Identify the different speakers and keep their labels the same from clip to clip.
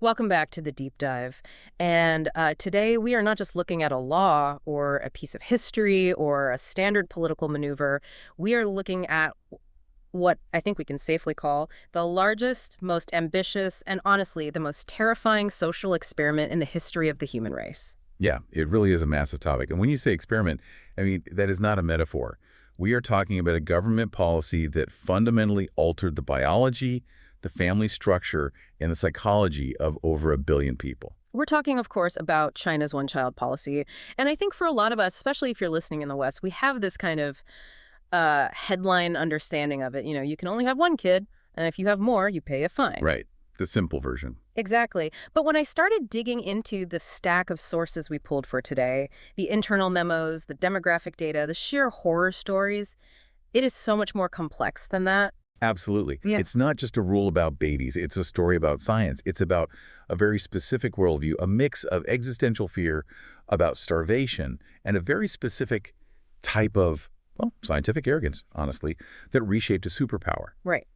Speaker 1: Welcome back to the deep dive. And today we are not just looking at a law or a piece of history or a standard political maneuver. We are looking at what I think we can safely call the largest, most ambitious, and honestly, the most terrifying social experiment in the history of the human race.
Speaker 2: Yeah, it really is a massive topic. And when you say experiment, I mean, that is not a metaphor. We are talking about a government policy that fundamentally altered the biology, the family structure, and the psychology of over 1 billion people.
Speaker 1: We're talking, of course, about China's one-child policy. And I think for a lot of us, especially if you're listening in the West, we have this kind of headline understanding of it. You know, you can only have one kid, and if you have more, you pay a fine.
Speaker 2: Right. The simple version.
Speaker 1: Exactly. But when I started digging into the stack of sources we pulled for today, the internal memos, the demographic data, the sheer horror stories, it is so much more complex than that.
Speaker 2: Absolutely.
Speaker 1: Yeah.
Speaker 2: It's not just a rule about babies. It's a story about science. It's about a very specific worldview, a mix of existential fear about starvation and a very specific type of, well, scientific arrogance, honestly, that reshaped a superpower.
Speaker 1: Right.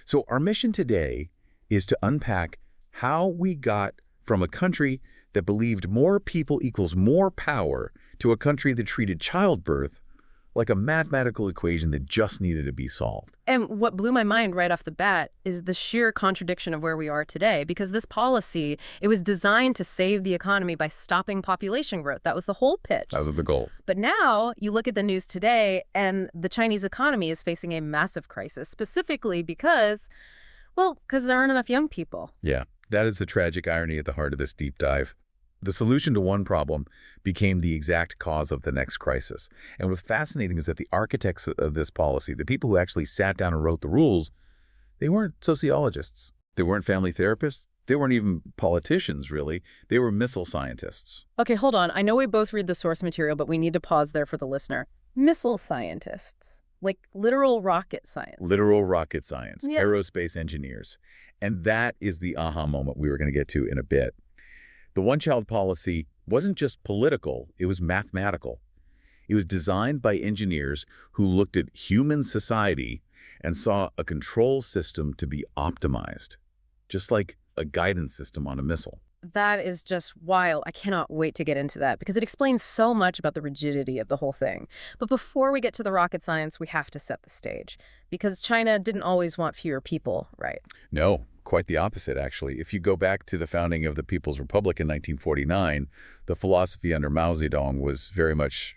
Speaker 2: So our mission today is to unpack how we got from a country that believed more people equals more power to a country that treated childbirth like a mathematical equation that just needed to be solved.
Speaker 1: And what blew my mind right off the bat is the sheer contradiction of where we are today, because this policy, it was designed to save the economy by stopping population growth. That was the whole pitch.
Speaker 2: That was the goal.
Speaker 1: But now you look at the news today and the Chinese economy is facing a massive crisis, specifically because there aren't enough young people.
Speaker 2: Yeah, that is the tragic irony at the heart of this deep dive. The solution to one problem became the exact cause of the next crisis. And what's fascinating is that the architects of this policy, the people who actually sat down and wrote the rules, they weren't sociologists. They weren't family therapists. They weren't even politicians, really. They were missile scientists.
Speaker 1: Okay, hold on. I know we both read the source material, but we need to pause there for the listener. Missile scientists. Like literal rocket science.
Speaker 2: Literal rocket science,
Speaker 1: Yeah.
Speaker 2: aerospace engineers. And that is the aha moment we were going to get to in a bit. The one-child policy wasn't just political, it was mathematical. It was designed by engineers who looked at human society and saw a control system to be optimized, just like a guidance system on a missile.
Speaker 1: That is just wild. I cannot wait to get into that because it explains so much about the rigidity of the whole thing. But before we get to the rocket science, we have to set the stage because China didn't always want fewer people, right?
Speaker 2: No, quite the opposite, actually. If you go back to the founding of the People's Republic in 1949, the philosophy under Mao Zedong was very much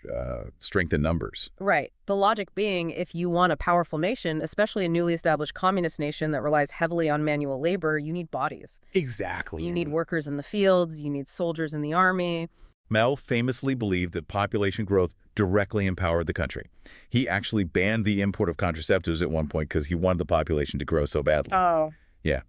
Speaker 2: strength in numbers.
Speaker 1: Right. The logic being, if you want a powerful nation, especially a newly established communist nation that relies heavily on manual labor, you need bodies.
Speaker 2: Exactly.
Speaker 1: You need workers in the fields, you need soldiers in the army.
Speaker 2: Mao famously believed that population growth directly empowered the country. He actually banned the import of contraceptives at one point because he wanted the population to grow so badly.
Speaker 1: Oh.
Speaker 2: Yeah.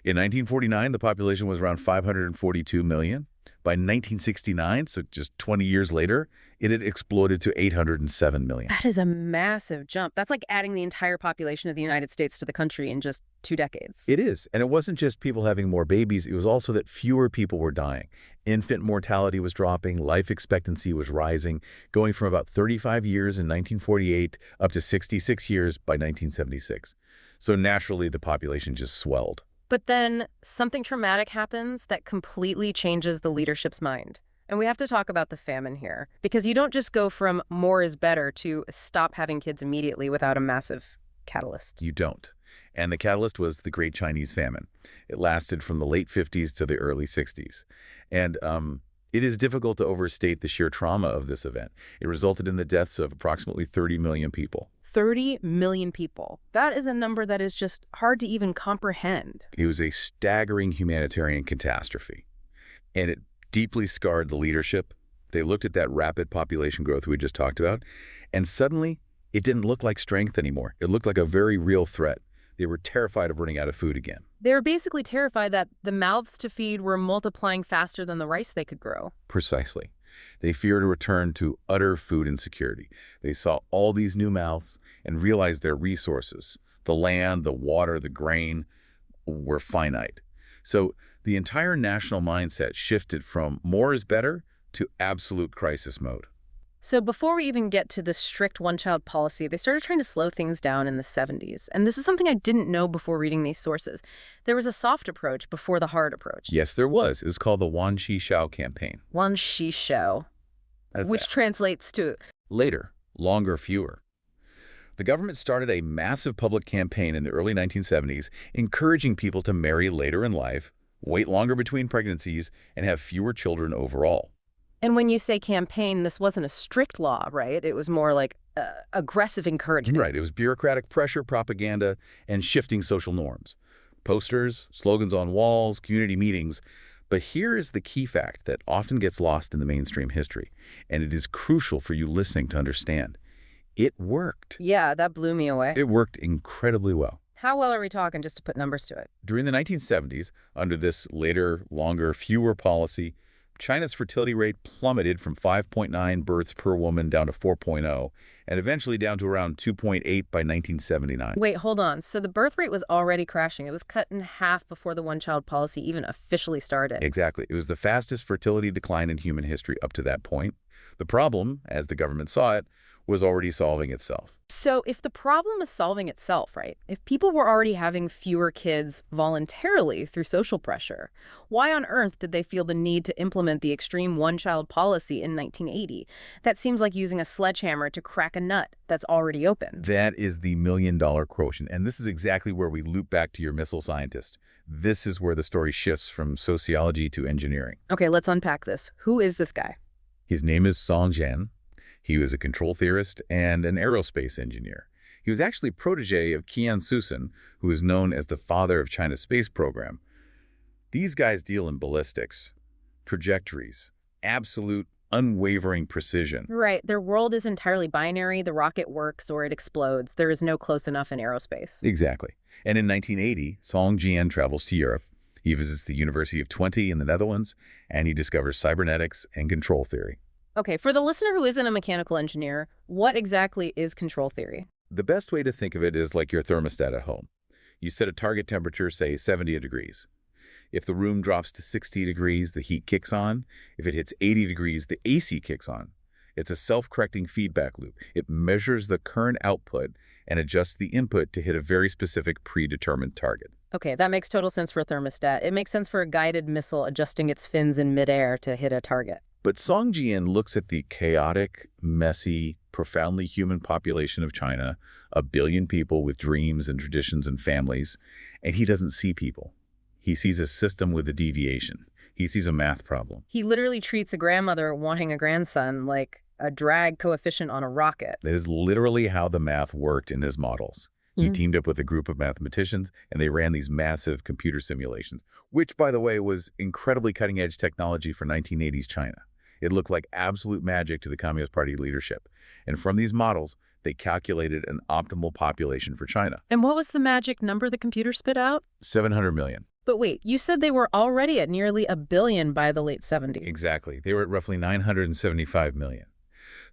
Speaker 2: In 1949, the population was around 542 million. By 1969, so just 20 years later, it had exploded to 807 million.
Speaker 1: That is a massive jump. That's like adding the entire population of the United States to the country in just 2 decades.
Speaker 2: It is. And it wasn't just people having more babies. It was also that fewer people were dying. Infant mortality was dropping. Life expectancy was rising, going from about 35 years in 1948 up to 66 years by 1976. So naturally, the population just swelled.
Speaker 1: But then something traumatic happens that completely changes the leadership's mind. And we have to talk about the famine here, because you don't just go from more is better to stop having kids immediately without a massive catalyst.
Speaker 2: You don't. And the catalyst was the Great Chinese Famine. It lasted from the late 50s to the early 60s. And it is difficult to overstate the sheer trauma of this event. It resulted in the deaths of approximately 30 million people.
Speaker 1: 30 million people. That is a number that is just hard to even comprehend.
Speaker 2: It was a staggering humanitarian catastrophe. And it deeply scarred the leadership. They looked at that rapid population growth we just talked about, and suddenly it didn't look like strength anymore. It looked like a very real threat. They were terrified of running out of food again.
Speaker 1: They were basically terrified that the mouths to feed were multiplying faster than the rice they could grow.
Speaker 2: Precisely. They feared a return to utter food insecurity. They saw all these new mouths and realized their resources, the land, the water, the grain, were finite. So the entire national mindset shifted from more is better to absolute crisis mode.
Speaker 1: So before we even get to the strict one-child policy, they started trying to slow things down in the 70s. And this is something I didn't know before reading these sources. There was a soft approach before the hard approach.
Speaker 2: Yes, there was. It was called the Wan Shishao campaign.
Speaker 1: One shisho,
Speaker 2: That's
Speaker 1: which translates to,
Speaker 2: later, longer, fewer. The government started a massive public campaign in the early 1970s encouraging people to marry later in life, wait longer between pregnancies, and have fewer children overall.
Speaker 1: and when you say campaign, this wasn't a strict law, right? It was more like aggressive encouragement.
Speaker 2: Right, it was bureaucratic pressure, propaganda, and shifting social norms. Posters, slogans on walls, community meetings. But here is the key fact that often gets lost in the mainstream history, and it is crucial for you listening to understand. It worked.
Speaker 1: Yeah, that blew me away.
Speaker 2: It worked incredibly well.
Speaker 1: How well are we talking, just to put numbers to it?
Speaker 2: During the 1970s, under this later, longer, fewer policy, China's fertility rate plummeted from 5.9 births per woman down to 4.0, and eventually down to around 2.8 by 1979.
Speaker 1: Wait, hold on. So the birth rate was already crashing. It was cut in half before the one-child policy even officially started.
Speaker 2: Exactly. It was the fastest fertility decline in human history up to that point. The problem, as the government saw it, was already solving itself.
Speaker 1: So if the problem is solving itself, right, if people were already having fewer kids voluntarily through social pressure, why on earth did they feel the need to implement the extreme one-child policy in 1980? That seems like using a sledgehammer to crack a nut that's already open.
Speaker 2: That is the million-dollar quotient, and this is exactly where we loop back to your missile scientist. This is where the story shifts from sociology to engineering.
Speaker 1: Okay, let's unpack this. Who is this guy?
Speaker 2: His name is Song Jian. He was a control theorist and an aerospace engineer. He was actually protege of Qian Susan, who is known as the father of China's space program. These guys deal in ballistics, trajectories, absolute, unwavering precision.
Speaker 1: Right, their world is entirely binary. The rocket works or it explodes. There is no close enough in aerospace.
Speaker 2: Exactly. And in 1980, Song Jian travels to Europe. He visits the University of Twente in the Netherlands, and he discovers cybernetics and control theory.
Speaker 1: Okay, for the listener who isn't a mechanical engineer, what exactly is control theory?
Speaker 2: The best way to think of it is like your thermostat at home. You set a target temperature, say 70 degrees. If the room drops to 60 degrees, the heat kicks on. If it hits 80 degrees, the AC kicks on. It's a self-correcting feedback loop. It measures the current output and adjusts the input to hit a very specific predetermined target.
Speaker 1: Okay, that makes total sense for a thermostat. It makes sense for a guided missile adjusting its fins in midair to hit a target.
Speaker 2: But Song Jian looks at the chaotic, messy, profoundly human population of China, 1 billion people with dreams and traditions and families, and he doesn't see people. He sees a system with a deviation. He sees a math problem.
Speaker 1: He literally treats a grandmother wanting a grandson like a drag coefficient on a rocket.
Speaker 2: That is literally how the math worked in his models. He teamed up with a group of mathematicians, and they ran these massive computer simulations, which, by the way, was incredibly cutting-edge technology for 1980s China. It looked like absolute magic to the Communist Party leadership. And from these models, they calculated an optimal population for China.
Speaker 1: And what was the magic number the computer spit out?
Speaker 2: 700 million.
Speaker 1: But wait, you said they were already at nearly 1 billion by the late 70s.
Speaker 2: Exactly. They were at roughly 975 million.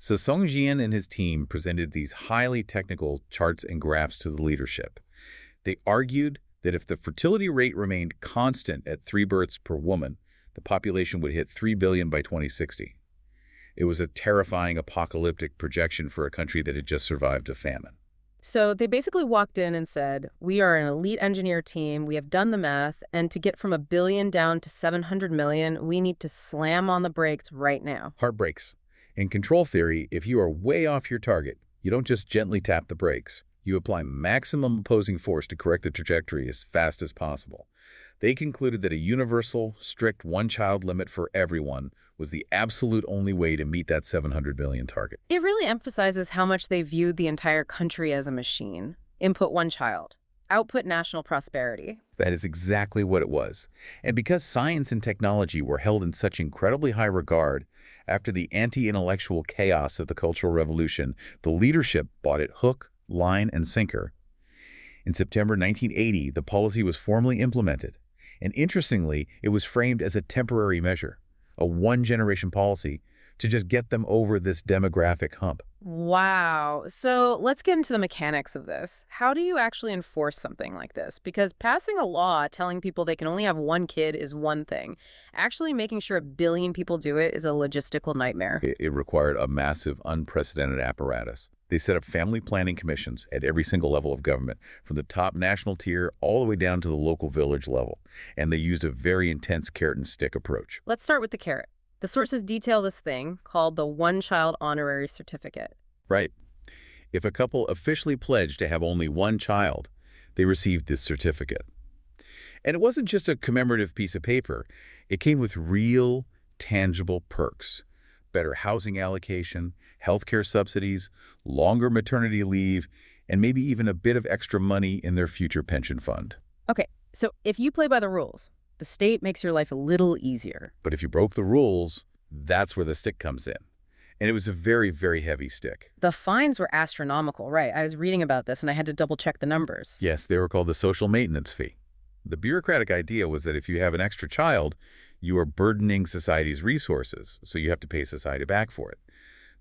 Speaker 2: So Song Jian and his team presented these highly technical charts and graphs to the leadership. They argued that if the fertility rate remained constant at 3 births per woman, the population would hit 3 billion by 2060. It was a terrifying apocalyptic projection for a country that had just survived a famine.
Speaker 1: So they basically walked in and said, we are an elite engineer team, we have done the math, and to get from 1 billion down to 700 million, we need to slam on the brakes right now.
Speaker 2: Hard brakes. In control theory, if you are way off your target, you don't just gently tap the brakes. You apply maximum opposing force to correct the trajectory as fast as possible. They concluded that a universal, strict one-child limit for everyone was the absolute only way to meet that 700 billion target.
Speaker 1: It really emphasizes how much they viewed the entire country as a machine. Input one child, output national prosperity.
Speaker 2: That is exactly what it was. And because science and technology were held in such incredibly high regard, after the anti-intellectual chaos of the Cultural Revolution, the leadership bought it hook, line, and sinker. In September 1980, the policy was formally implemented. And interestingly, it was framed as a temporary measure, a one-generation policy to just get them over this demographic hump.
Speaker 1: Wow. So let's get into the mechanics of this. How do you actually enforce something like this? Because passing a law telling people they can only have one kid is one thing. Actually making sure 1 billion people do it is a logistical nightmare.
Speaker 2: It required a massive, unprecedented apparatus. They set up family planning commissions at every single level of government, from the top national tier all the way down to the local village level. And they used a very intense carrot and stick approach.
Speaker 1: Let's start with the carrot. The sources detail this thing called the one-child honorary certificate.
Speaker 2: Right. If a couple officially pledged to have only one child, they received this certificate. And it wasn't just a commemorative piece of paper. It came with real, tangible perks. Better housing allocation, healthcare subsidies, longer maternity leave, and maybe even a bit of extra money in their future pension fund.
Speaker 1: Okay, so if you play by the rules, the state makes your life a little easier.
Speaker 2: But if you broke the rules, that's where the stick comes in. And it was a very, very heavy stick.
Speaker 1: The fines were astronomical, right? I was reading about this and I had to double check the numbers.
Speaker 2: Yes, they were called the social maintenance fee. The bureaucratic idea was that if you have an extra child, you are burdening society's resources, so you have to pay society back for it.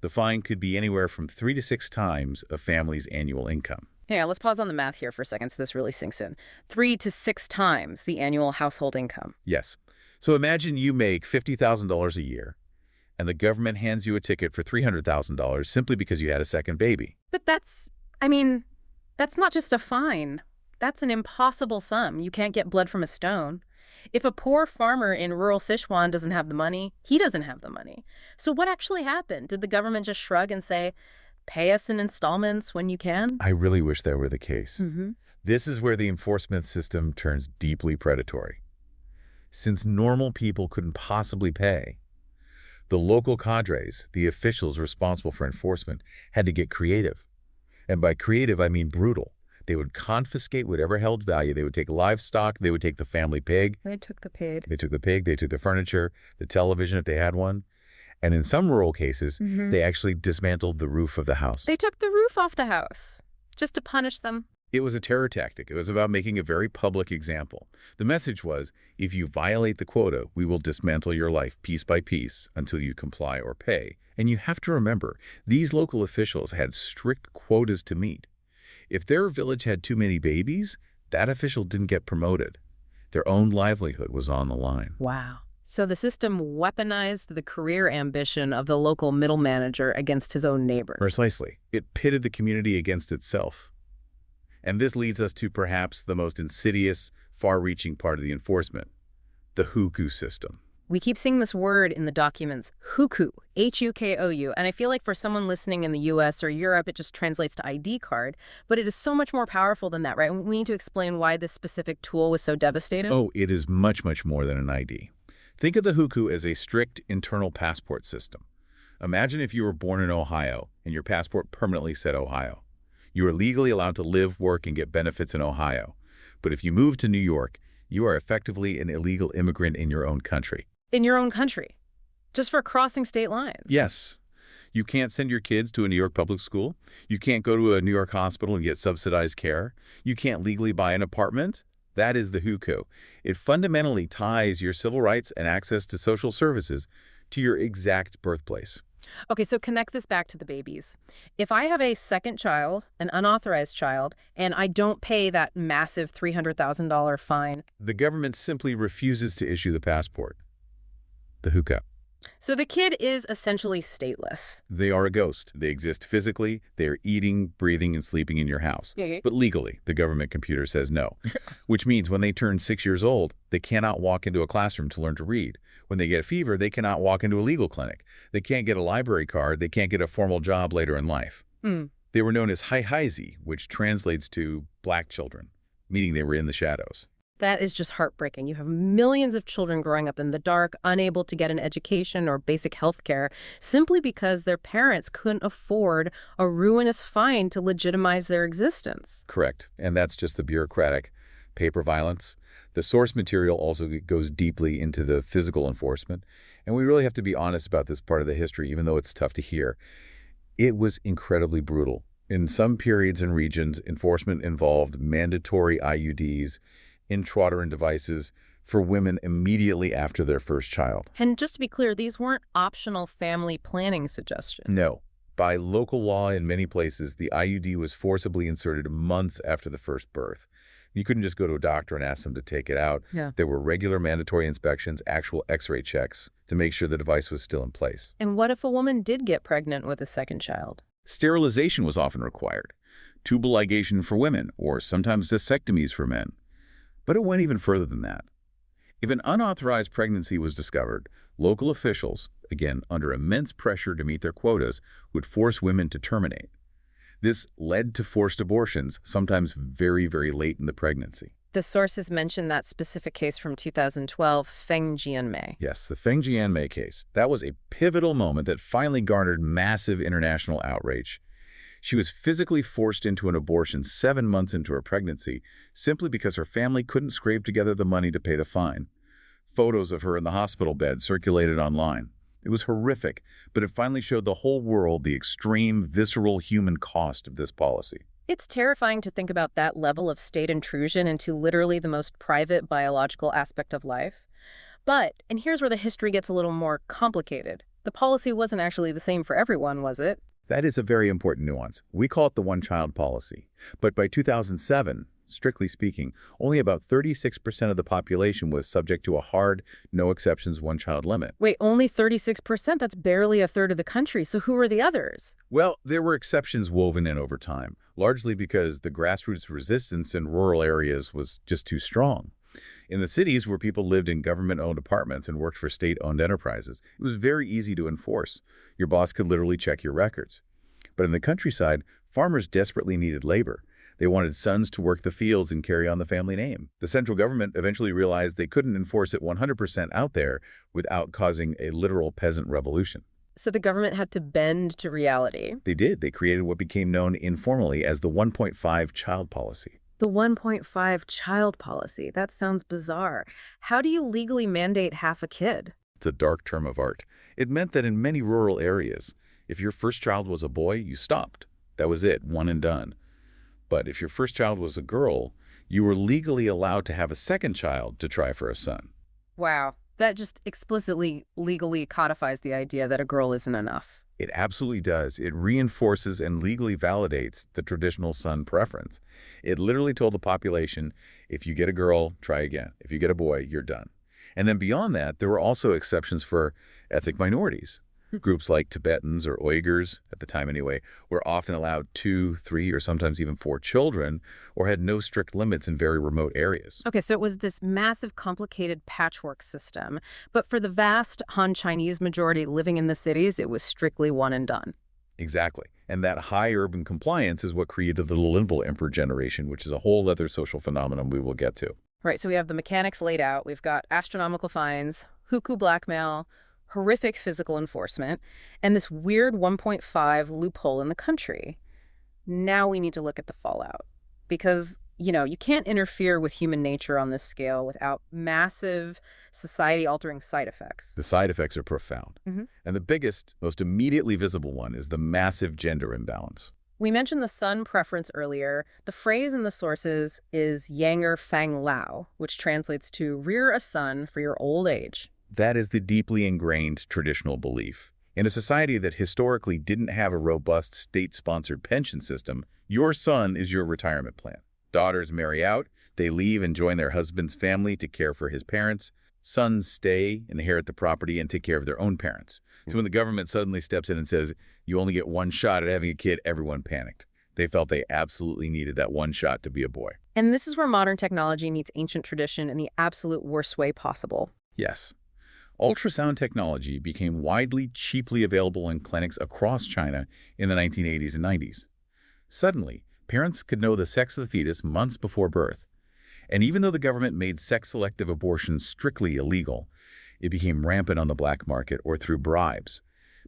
Speaker 2: The fine could be anywhere from 3 to 6 times a family's annual income.
Speaker 1: Yeah, let's pause on the math here for a second so this really sinks in. 3 to 6 times the annual household income.
Speaker 2: Yes. So imagine you make $50,000 a year, and the government hands you a ticket for $300,000 simply because you had a second baby.
Speaker 1: But that's not just a fine. That's an impossible sum. You can't get blood from a stone. If a poor farmer in rural Sichuan doesn't have the money, he doesn't have the money. So what actually happened? Did the government just shrug and say, pay us in installments when you can?
Speaker 2: I really wish that were the case.
Speaker 1: Mm-hmm.
Speaker 2: This is where the enforcement system turns deeply predatory. Since normal people couldn't possibly pay, the local cadres, the officials responsible for enforcement, had to get creative. And by creative, I mean brutal. They would confiscate whatever held value. They would take livestock. They would take the family pig.
Speaker 1: They took the pig.
Speaker 2: They took the pig. They took the furniture, the television if they had one. And in some rural cases, they actually dismantled the roof of the house.
Speaker 1: They took the roof off the house just to punish them.
Speaker 2: It was a terror tactic. It was about making a very public example. The message was, if you violate the quota, we will dismantle your life piece by piece until you comply or pay. And you have to remember, these local officials had strict quotas to meet. If their village had too many babies, that official didn't get promoted. Their own livelihood was on the line.
Speaker 1: Wow. So the system weaponized the career ambition of the local middle manager against his own neighbors.
Speaker 2: Precisely. It pitted the community against itself. And this leads us to perhaps the most insidious, far-reaching part of the enforcement, the hukou system.
Speaker 1: We keep seeing this word in the documents, hukou, H-U-K-O-U, and I feel like for someone listening in the U.S. or Europe, it just translates to ID card, but it is so much more powerful than that, right? We need to explain why this specific tool was so devastating.
Speaker 2: Oh, it is much, much more than an ID. Think of the hukou as a strict internal passport system. Imagine if you were born in Ohio and your passport permanently said Ohio. You are legally allowed to live, work, and get benefits in Ohio. But if you move to New York, you are effectively an illegal immigrant in your own country.
Speaker 1: In your own country, just for crossing state lines.
Speaker 2: Yes. You can't send your kids to a New York public school. You can't go to a New York hospital and get subsidized care. You can't legally buy an apartment. That is the hukou. It fundamentally ties your civil rights and access to social services to your exact birthplace.
Speaker 1: Okay, so connect this back to the babies. If I have a second child, an unauthorized child, and I don't pay that massive $300,000 fine.
Speaker 2: The government simply refuses to issue the passport, the hukou.
Speaker 1: So the kid is essentially stateless.
Speaker 2: They are a ghost. They exist physically. They are eating, breathing, and sleeping in your house.
Speaker 1: Yeah.
Speaker 2: But legally, the government computer says no. Which means when they turn 6 years old, they cannot walk into a classroom to learn to read. When they get a fever, they cannot walk into a legal clinic. They can't get a library card. They can't get a formal job later in life. They were known as Haihaisi, which translates to black children, meaning they were in the shadows.
Speaker 1: That is just heartbreaking. You have millions of children growing up in the dark, unable to get an education or basic health care, simply because their parents couldn't afford a ruinous fine to legitimize their existence.
Speaker 2: Correct. And that's just the bureaucratic paper violence. The source material also goes deeply into the physical enforcement. And we really have to be honest about this part of the history, even though it's tough to hear. It was incredibly brutal. In some periods and regions, enforcement involved mandatory IUDs, intrauterine devices, for women immediately after their first child.
Speaker 1: And just to be clear, these weren't optional family planning suggestions.
Speaker 2: No. By local law in many places, the IUD was forcibly inserted months after the first birth. You couldn't just go to a doctor and ask them to take it out.
Speaker 1: Yeah.
Speaker 2: There were regular mandatory inspections, actual X-ray checks to make sure the device was still in place.
Speaker 1: And what if a woman did get pregnant with a second child?
Speaker 2: Sterilization was often required. Tubal ligation for women, or sometimes vasectomies for men. But it went even further than that. If an unauthorized pregnancy was discovered, local officials, again under immense pressure to meet their quotas, would force women to terminate. This led to forced abortions, sometimes very, very late in the pregnancy.
Speaker 1: The sources mention that specific case from 2012, Feng Jianmei.
Speaker 2: Yes, the Feng Jianmei case. That was a pivotal moment that finally garnered massive international outrage. She was physically forced into an abortion 7 months into her pregnancy simply because her family couldn't scrape together the money to pay the fine. Photos of her in the hospital bed circulated online. It was horrific, but it finally showed the whole world the extreme, visceral human cost of this policy.
Speaker 1: It's terrifying to think about that level of state intrusion into literally the most private biological aspect of life. But, and here's where the history gets a little more complicated, the policy wasn't actually the same for everyone, was it?
Speaker 2: That is a very important nuance. We call it the one-child policy. But by 2007, strictly speaking, only about 36% of the population was subject to a hard, no-exceptions one-child limit.
Speaker 1: Wait, only 36%? That's barely a third of the country, so who were the others?
Speaker 2: Well, there were exceptions woven in over time, largely because the grassroots resistance in rural areas was just too strong. In the cities where people lived in government-owned apartments and worked for state-owned enterprises, it was very easy to enforce. Your boss could literally check your records. But in the countryside, farmers desperately needed labor. They wanted sons to work the fields and carry on the family name. The central government eventually realized they couldn't enforce it 100% out there without causing a literal peasant revolution.
Speaker 1: So the government had to bend to reality.
Speaker 2: They did. They created what became known informally as the 1.5 child policy.
Speaker 1: The 1.5 child policy. That sounds bizarre. How do you legally mandate half a kid?
Speaker 2: It's a dark term of art. It meant that in many rural areas, if your first child was a boy, you stopped. That was it, one and done. But if your first child was a girl, you were legally allowed to have a second child to try for a son.
Speaker 1: Wow. That just explicitly legally codifies the idea that a girl isn't enough.
Speaker 2: It absolutely does. It reinforces and legally validates the traditional son preference. It literally told the population, if you get a girl, try again. If you get a boy, you're done. And then beyond that, there were also exceptions for ethnic minorities. Groups like Tibetans or Uyghurs, at the time anyway, were often allowed 2, 3, or sometimes even 4 children, or had no strict limits in very remote areas.
Speaker 1: Okay, so it was this massive, complicated patchwork system. But for the vast Han Chinese majority living in the cities, it was strictly one and done.
Speaker 2: Exactly. And that high urban compliance is what created the limbo emperor generation, which is a whole other social phenomenon we will get to.
Speaker 1: Right, so we have the mechanics laid out. We've got astronomical fines, hukou blackmail, horrific physical enforcement, and this weird 1.5 loophole in the country. Now we need to look at the fallout. Because, you can't interfere with human nature on this scale without massive society-altering side effects.
Speaker 2: The side effects are profound. And the biggest, most immediately visible one is the massive gender imbalance.
Speaker 1: We mentioned the son preference earlier. The phrase in the sources is Yanger Fang Lao, which translates to rear a son for your old age.
Speaker 2: That is the deeply ingrained traditional belief. In a society that historically didn't have a robust state-sponsored pension system, your son is your retirement plan. Daughters marry out, they leave and join their husband's family to care for his parents. Sons stay, inherit the property, and take care of their own parents. So when the government suddenly steps in and says, you only get one shot at having a kid, everyone panicked. They felt they absolutely needed that one shot to be a boy.
Speaker 1: And this is where modern technology meets ancient tradition in the absolute worst way possible.
Speaker 2: Yes. Ultrasound technology became widely, cheaply available in clinics across China in the 1980s and 90s. Suddenly, parents could know the sex of the fetus months before birth. And even though the government made sex-selective abortion strictly illegal, it became rampant on the black market or through bribes.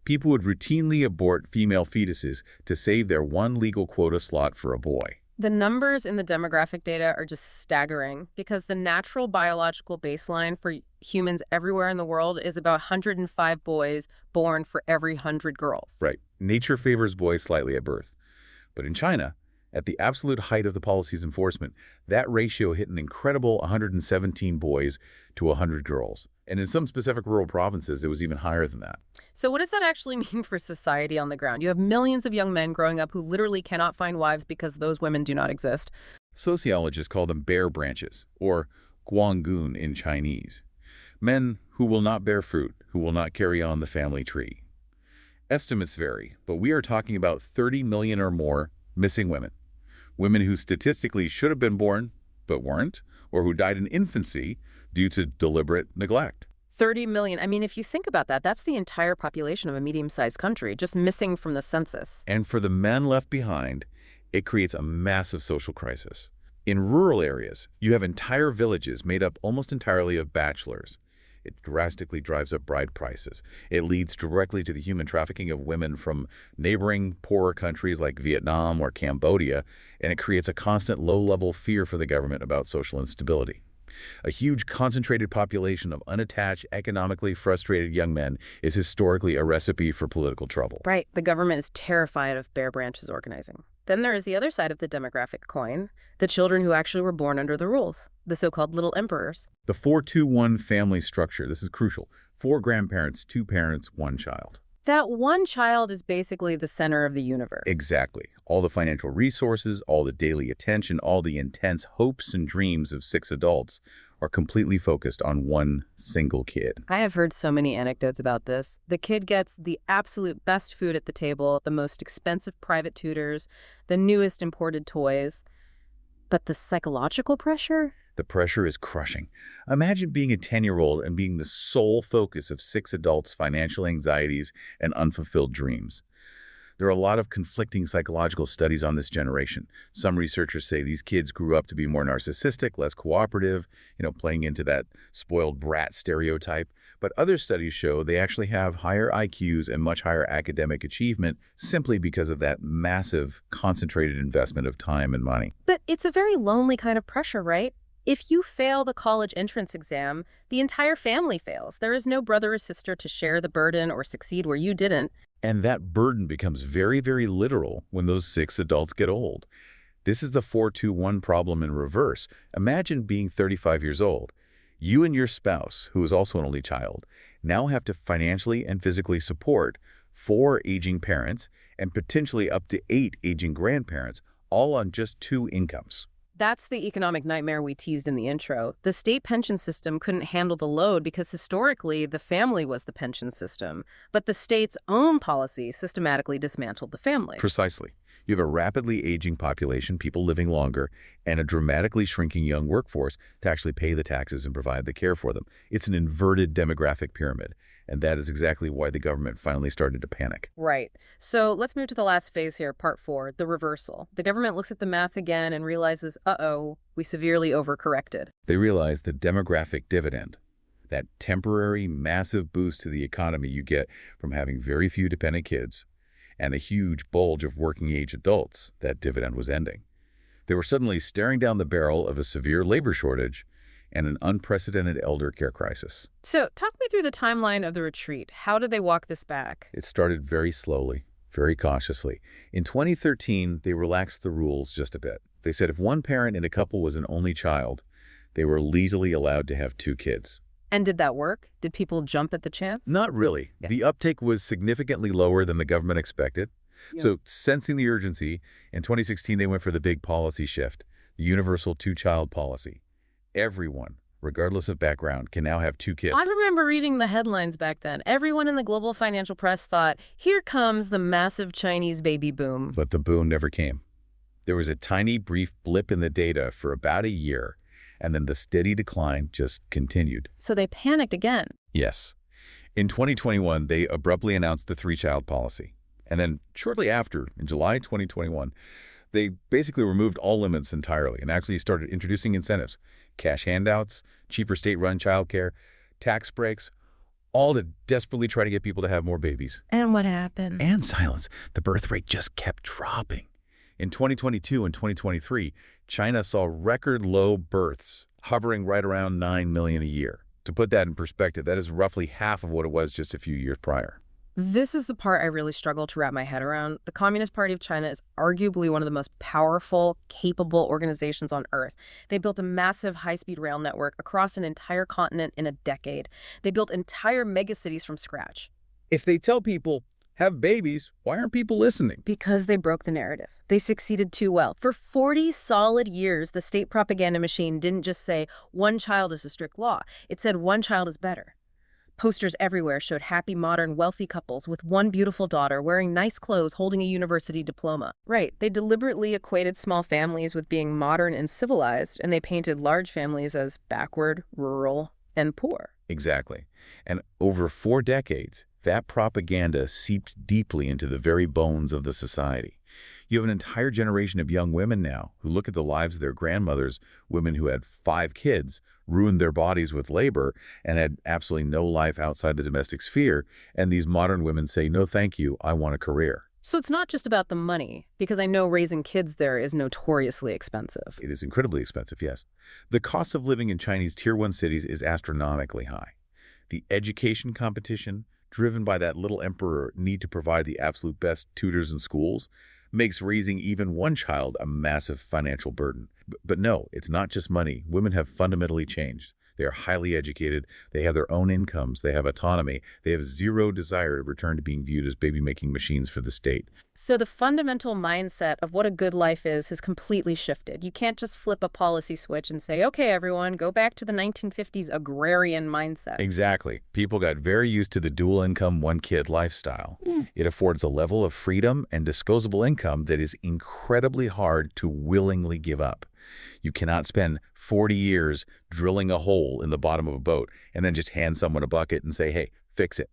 Speaker 2: People would routinely abort female fetuses to save their one legal quota slot for a boy.
Speaker 1: The numbers in the demographic data are just staggering because the natural biological baseline for humans everywhere in the world is about 105 boys born for every 100 girls.
Speaker 2: Right. Nature favors boys slightly at birth. But in China, At the absolute height of the policy's enforcement, that ratio hit an incredible 117 boys to 100 girls. And in some specific rural provinces, it was even higher than that.
Speaker 1: So what does that actually mean for society on the ground? You have millions of young men growing up who literally cannot find wives because those women do not exist.
Speaker 2: Sociologists call them bear branches, or guangun in Chinese. Men who will not bear fruit, who will not carry on the family tree. Estimates vary, but we are talking about 30 million or more missing women. Women who statistically should have been born, but weren't, or who died in infancy due to deliberate neglect.
Speaker 1: 30 million. I mean, if you think about that, that's the entire population of a medium-sized country, just missing from the census.
Speaker 2: And for the men left behind, it creates a massive social crisis. In rural areas, you have entire villages made up almost entirely of bachelors. It drastically drives up bride prices. It leads directly to the human trafficking of women from neighboring poorer countries like Vietnam or Cambodia, and it creates a constant low-level fear for the government about social instability. A huge concentrated population of unattached, economically frustrated young men is historically a recipe for political trouble.
Speaker 1: Right. The government is terrified of bare branches organizing. Then there is the other side of the demographic coin, the children who actually were born under the rules, the so-called little emperors.
Speaker 2: The 4-2-1 family structure, this is crucial. 4 grandparents, 2 parents, 1 child.
Speaker 1: That one child is basically the center of the universe.
Speaker 2: Exactly. All the financial resources, all the daily attention, all the intense hopes and dreams of 6 adults are completely focused on one single kid.
Speaker 1: I have heard so many anecdotes about this. The kid gets the absolute best food at the table, the most expensive private tutors, the newest imported toys. But the psychological pressure?
Speaker 2: The pressure is crushing. Imagine being a 10-year-old and being the sole focus of 6 adults' financial anxieties and unfulfilled dreams. There are a lot of conflicting psychological studies on this generation. Some researchers say these kids grew up to be more narcissistic, less cooperative, playing into that spoiled brat stereotype. But other studies show they actually have higher IQs and much higher academic achievement simply because of that massive, concentrated investment of time and money.
Speaker 1: But it's a very lonely kind of pressure, right? If you fail the college entrance exam, the entire family fails. There is no brother or sister to share the burden or succeed where you didn't.
Speaker 2: And that burden becomes very, very literal when those 6 adults get old. This is the 4-2-1 problem in reverse. Imagine being 35 years old. You and your spouse, who is also an only child, now have to financially and physically support 4 aging parents and potentially up to 8 aging grandparents, all on just 2 incomes.
Speaker 1: That's the economic nightmare we teased in the intro. The state pension system couldn't handle the load because historically the family was the pension system, but the state's own policy systematically dismantled the family.
Speaker 2: Precisely. You have a rapidly aging population, people living longer, and a dramatically shrinking young workforce to actually pay the taxes and provide the care for them. It's an inverted demographic pyramid, and that is exactly why the government finally started to panic.
Speaker 1: Right. So let's move to the last phase here, part 4, the reversal. The government looks at the math again and realizes, uh-oh, we severely overcorrected.
Speaker 2: They realize the demographic dividend, that temporary, massive boost to the economy you get from having very few dependent kids, and a huge bulge of working-age adults, that dividend was ending. They were suddenly staring down the barrel of a severe labor shortage and an unprecedented elder care crisis.
Speaker 1: So talk me through the timeline of the retreat. How did they walk this back?
Speaker 2: It started very slowly, very cautiously. In 2013, they relaxed the rules just a bit. They said if one parent in a couple was an only child, they were legally allowed to have 2 kids.
Speaker 1: And did that work? Did people jump at the chance?
Speaker 2: Not really.
Speaker 1: Yeah.
Speaker 2: The uptake was significantly lower than the government expected.
Speaker 1: Yeah.
Speaker 2: So sensing the urgency, in 2016 they went for the big policy shift, the universal 2-child policy. Everyone, regardless of background, can now have 2 kids.
Speaker 1: I remember reading the headlines back then. Everyone in the global financial press thought, here comes the massive Chinese baby boom.
Speaker 2: But the boom never came. There was a tiny, brief blip in the data for about a year, and then the steady decline just continued.
Speaker 1: So they panicked again.
Speaker 2: Yes. In 2021, they abruptly announced the 3-child policy. And then shortly after, in July 2021, they basically removed all limits entirely and actually started introducing incentives, cash handouts, cheaper state-run childcare, tax breaks, all to desperately try to get people to have more babies.
Speaker 1: And what happened?
Speaker 2: And silence. The birth rate just kept dropping. In 2022 and 2023, China saw record low births, hovering right around 9 million a year. To put that in perspective, that is roughly half of what it was just a few years prior.
Speaker 1: This is the part I really struggle to wrap my head around. The Communist Party of China is arguably one of the most powerful, capable organizations on Earth. They built a massive high-speed rail network across an entire continent in a decade. They built entire megacities from scratch.
Speaker 2: If they tell people, have babies, why aren't people listening?
Speaker 1: Because they broke the narrative. They succeeded too well. For 40 solid years, the state propaganda machine didn't just say, one child is a strict law. It said, one child is better. Posters everywhere showed happy, modern, wealthy couples with one beautiful daughter wearing nice clothes holding a university diploma. Right, they deliberately equated small families with being modern and civilized, and they painted large families as backward, rural, and poor.
Speaker 2: Exactly. And over 4 decades, that propaganda seeped deeply into the very bones of the society. You have an entire generation of young women now who look at the lives of their grandmothers, women who had 5 kids, ruined their bodies with labor, and had absolutely no life outside the domestic sphere, and these modern women say, no thank you, I want a career.
Speaker 1: So it's not just about the money, because I know raising kids there is notoriously expensive.
Speaker 2: It is incredibly expensive, yes. The cost of living in Chinese Tier 1 cities is astronomically high. The education competition, driven by that little emperor need to provide the absolute best tutors and schools, makes raising even one child a massive financial burden. But no, it's not just money. Women have fundamentally changed. They are highly educated. They have their own incomes. They have autonomy. They have zero desire to return to being viewed as baby-making machines for the state.
Speaker 1: So the fundamental mindset of what a good life is has completely shifted. You can't just flip a policy switch and say, okay, everyone, go back to the 1950s agrarian mindset.
Speaker 2: Exactly. People got very used to the dual-income, one-kid lifestyle. It affords a level of freedom and disposable income that is incredibly hard to willingly give up. You cannot spend 40 years drilling a hole in the bottom of a boat and then just hand someone a bucket and say, hey, fix it.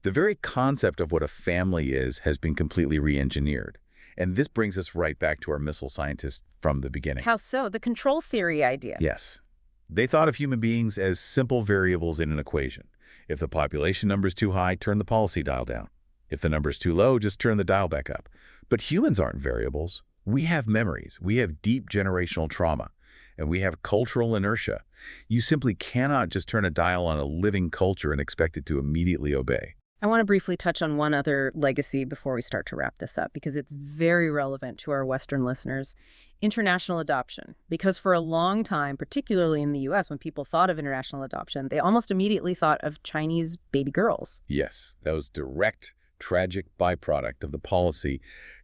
Speaker 2: The very concept of what a family is has been completely re-engineered. And this brings us right back to our missile scientists from the beginning.
Speaker 1: How so? The control theory idea.
Speaker 2: Yes. They thought of human beings as simple variables in an equation. If the population number is too high, turn the policy dial down. If the number is too low, just turn the dial back up. But humans aren't variables. We have memories, we have deep generational trauma, and we have cultural inertia. You simply cannot just turn a dial on a living culture and expect it to immediately obey.
Speaker 1: I want to briefly touch on one other legacy before we start to wrap this up, because it's very relevant to our Western listeners. International adoption. Because for a long time, particularly in the U.S., when people thought of international adoption, they almost immediately thought of Chinese baby girls.
Speaker 2: Yes, that was direct, tragic byproduct of the policy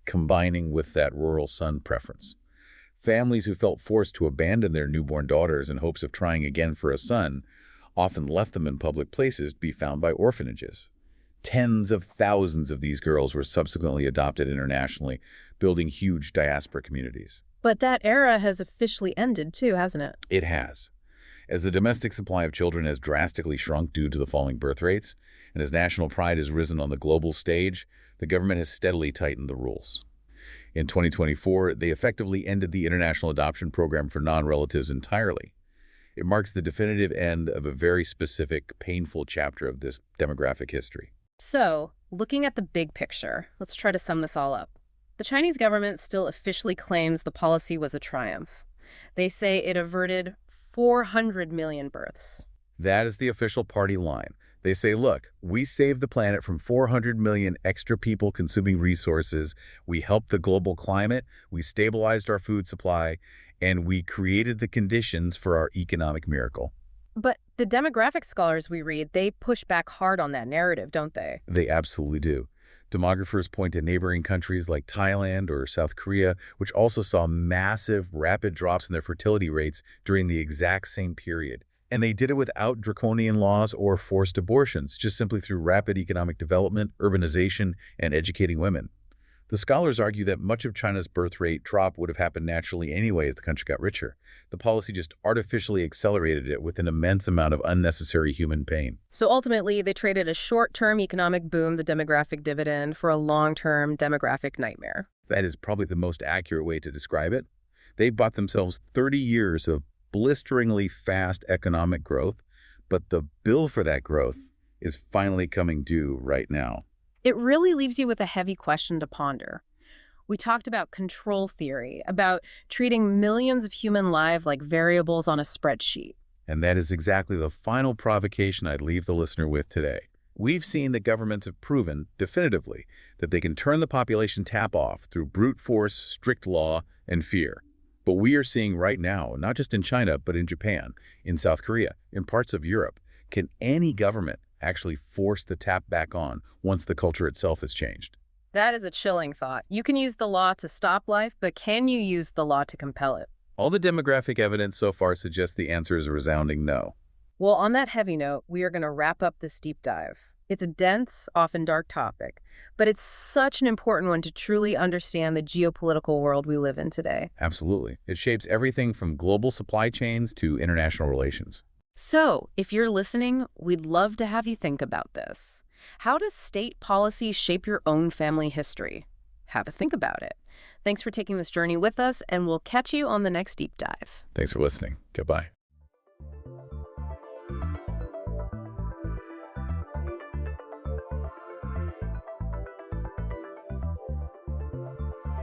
Speaker 2: combining with that rural son preference. Families who felt forced to abandon their newborn daughters in hopes of trying again for a son often left them in public places to be found by orphanages. Tens of thousands of these girls were subsequently adopted internationally, building huge diaspora communities.
Speaker 1: But that era has officially ended too, hasn't it?
Speaker 2: It has. As the domestic supply of children has drastically shrunk due to the falling birth rates, and as national pride has risen on the global stage, the government has steadily tightened the rules. In 2024, they effectively ended the international adoption program for non-relatives entirely. It marks the definitive end of a very specific, painful chapter of this demographic history.
Speaker 1: So, looking at the big picture, let's try to sum this all up. The Chinese government still officially claims the policy was a triumph. They say it averted 400 million births.
Speaker 2: That is the official party line. They say, look, we saved the planet from 400 million extra people consuming resources, we helped the global climate, we stabilized our food supply, and we created the conditions for our economic miracle.
Speaker 1: But the demographic scholars we read, they push back hard on that narrative, don't they?
Speaker 2: They absolutely do. Demographers point to neighboring countries like Thailand or South Korea, which also saw massive, rapid drops in their fertility rates during the exact same period. And they did it without draconian laws or forced abortions, just simply through rapid economic development, urbanization, and educating women. The scholars argue that much of China's birth rate drop would have happened naturally anyway as the country got richer. The policy just artificially accelerated it with an immense amount of unnecessary human pain.
Speaker 1: So ultimately, they traded a short-term economic boom, the demographic dividend, for a long-term demographic nightmare.
Speaker 2: That is probably the most accurate way to describe it. They bought themselves 30 years of blisteringly fast economic growth, but the bill for that growth is finally coming due right now.
Speaker 1: It really leaves you with a heavy question to ponder. We talked about control theory, about treating millions of human lives like variables on a spreadsheet.
Speaker 2: And that is exactly the final provocation I'd leave the listener with today. We've seen that governments have proven, definitively, that they can turn the population tap off through brute force, strict law, and fear. But we are seeing right now, not just in China, but in Japan, in South Korea, in parts of Europe, can any government actually force the tap back on once the culture itself has changed?
Speaker 1: That is a chilling thought. You can use the law to stop life, but can you use the law to compel it?
Speaker 2: All the demographic evidence so far suggests the answer is a resounding no.
Speaker 1: Well, on that heavy note, we are going to wrap up this deep dive. It's a dense, often dark topic, but it's such an important one to truly understand the geopolitical world we live in today.
Speaker 2: Absolutely. It shapes everything from global supply chains to international relations.
Speaker 1: So, if you're listening, we'd love to have you think about this. How does state policy shape your own family history? Have a think about it. Thanks for taking this journey with us, and we'll catch you on the next deep dive.
Speaker 2: Thanks for listening. Goodbye.